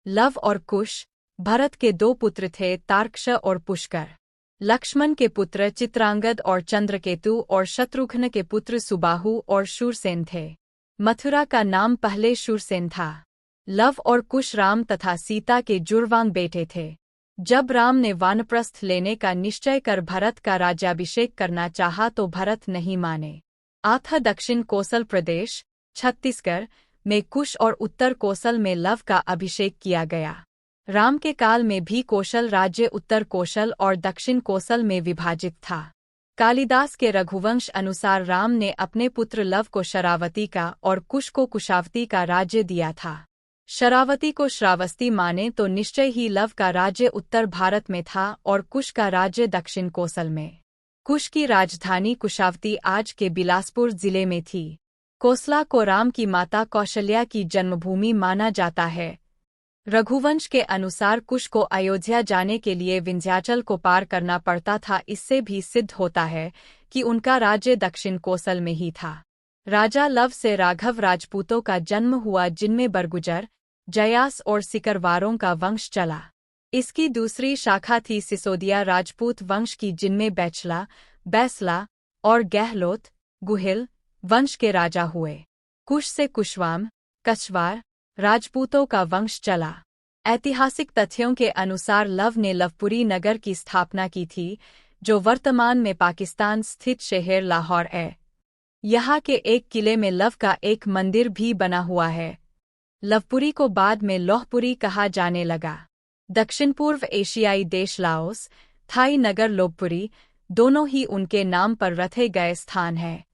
Love और कुश भरत के दो पुत्र थे, तार्क्ष और पुष्कर। लक्ष्मण के पुत्र चित्रांगद और चंद्रकेतु और शत्रुघ्न के पुत्र सुबाहु और शूरसेन थे। मथुरा का नाम पहले शूरसेन था। लव और कुश राम तथा सीता के जुड़वां बेटे थे। जब राम ने वानप्रस्थ लेने का निश्चय कर भरत का राज्याभिषेक करना चाहा तो भरत नहीं माने। आथा दक्षिण कोसल प्रदेश छत्तीसगढ़ में कुश और उत्तर कोसल में लव का अभिषेक किया गया। राम के काल में भी कोशल राज्य उत्तर कोशल और दक्षिण कोसल में विभाजित था। कालिदास के रघुवंश अनुसार राम ने अपने पुत्र लव को शरावती का और कुश को कुशावती का राज्य दिया था। शरावती को श्रावस्ती माने तो निश्चय ही लव का राज्य उत्तर भारत में था और कुश का राज्य दक्षिण कोसल में। कुश की राजधानी कुशावती आज के बिलासपुर जिले में थी। कोसला को राम की माता कौशल्या की जन्मभूमि माना जाता है। रघुवंश के अनुसार कुश को अयोध्या जाने के लिए विंध्याचल को पार करना पड़ता था। इससे भी सिद्ध होता है कि उनका राज्य दक्षिण कोसल में ही था। राजा लव से राघव राजपूतों का जन्म हुआ, जिनमें बरगुजर, जयास और सिकरवारों का वंश चला। इसकी दूसरी शाखा थी सिसोदिया राजपूत वंश की, जिनमें बैचला, बैसला और गहलोत, गुहिल वंश के राजा हुए। कुश से कुशवाम, कछवार राजपूतों का वंश चला। ऐतिहासिक तथ्यों के अनुसार लव ने लवपुरी नगर की स्थापना की थी, जो वर्तमान में पाकिस्तान स्थित शहर लाहौर है। यहाँ के एक किले में लव का एक मंदिर भी बना हुआ है। लवपुरी को बाद में लौहपुरी कहा जाने लगा। दक्षिण पूर्व एशियाई देश लाओस, थाई नगर लोहपुरी दोनों ही उनके नाम पर रखे गए स्थान हैं।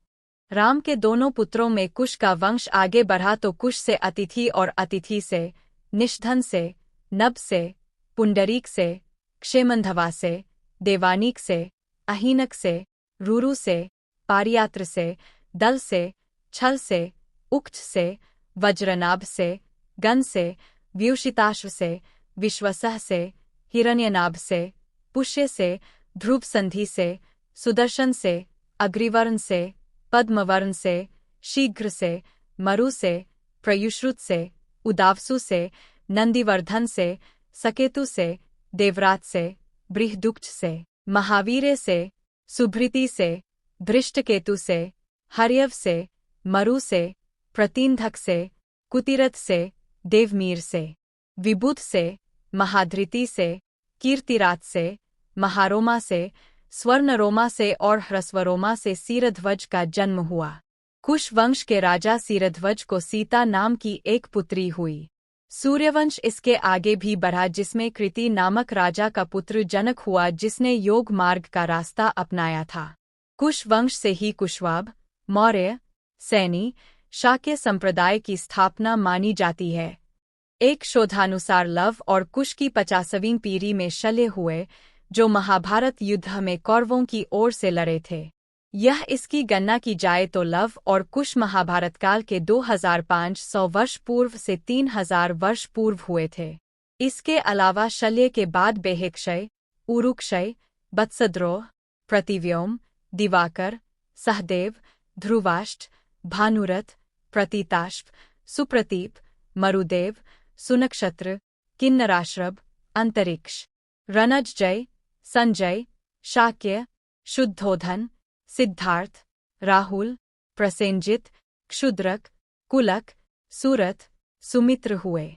राम के दोनों पुत्रों में कुश का वंश आगे बढ़ा तो कुश से अतिथि और अतिथि से, निषधन से, नब से, पुंडरीक से, क्षेमंधवा से, देवानीक से, अहीनक से, रूरू से, पारियात्र से, दल से, छल से, उक्च से, वज्रनाभ से, गन से, व्यूषिताश्व से, विश्वसह से, हिरण्यनाभ से, पुष्य से, ध्रुव संधि से, सुदर्शन से, अग्रिवर्ण से, पद्मवर्ण से, शीघ्र से, मरु से, प्रयुश्रुत से, उदावसु से, नंदिवर्धन से, सकेतु से, देवरात से, बृहदुक्ष से, महावीरे से, सुभृति से, धृष्टकेतु से, हर्यव से, मरु से, प्रतीन्धक से, कुतिरथ से, देवमीर से, विबुध से, महाधृति से, कीर्तिरात से, महारोमा से, स्वर्णरोमा से और ह्रस्वरोमा से सीरध्वज का जन्म हुआ। कुश वंश के राजा सीरध्वज को सीता नाम की एक पुत्री हुई। सूर्यवंश इसके आगे भी बढ़ा, जिसमें कृति नामक राजा का पुत्र जनक हुआ, जिसने योग मार्ग का रास्ता अपनाया था। कुश वंश से ही कुशवाब, मौर्य, सैनी, शाक्य संप्रदाय की स्थापना मानी जाती है। एक शोधानुसार लव और कुश की 50वीं पीढ़ी में शल्य हुए, जो महाभारत युद्ध में कौरवों की ओर से लड़े थे। यह इसकी गणना की जाए तो लव और कुश महाभारत काल के 2500 वर्ष पूर्व से 3000 वर्ष पूर्व हुए थे। इसके अलावा शल्य के बाद बेहक्षय, उरुक्षय, वत्सद्रोह, प्रतिव्योम, दिवाकर, सहदेव, ध्रुवाष्ट, भानुरथ, प्रतीताश्व, सुप्रतीप, मरुदेव, सुनक्षत्र, किन्नराश्रभ, अंतरिक्ष, रणजय, संजय, शाक्य, शुद्धोधन, सिद्धार्थ, राहुल, प्रसेनजित, क्षुद्रक, कुलक, सूरथ, सुमित्र हुए।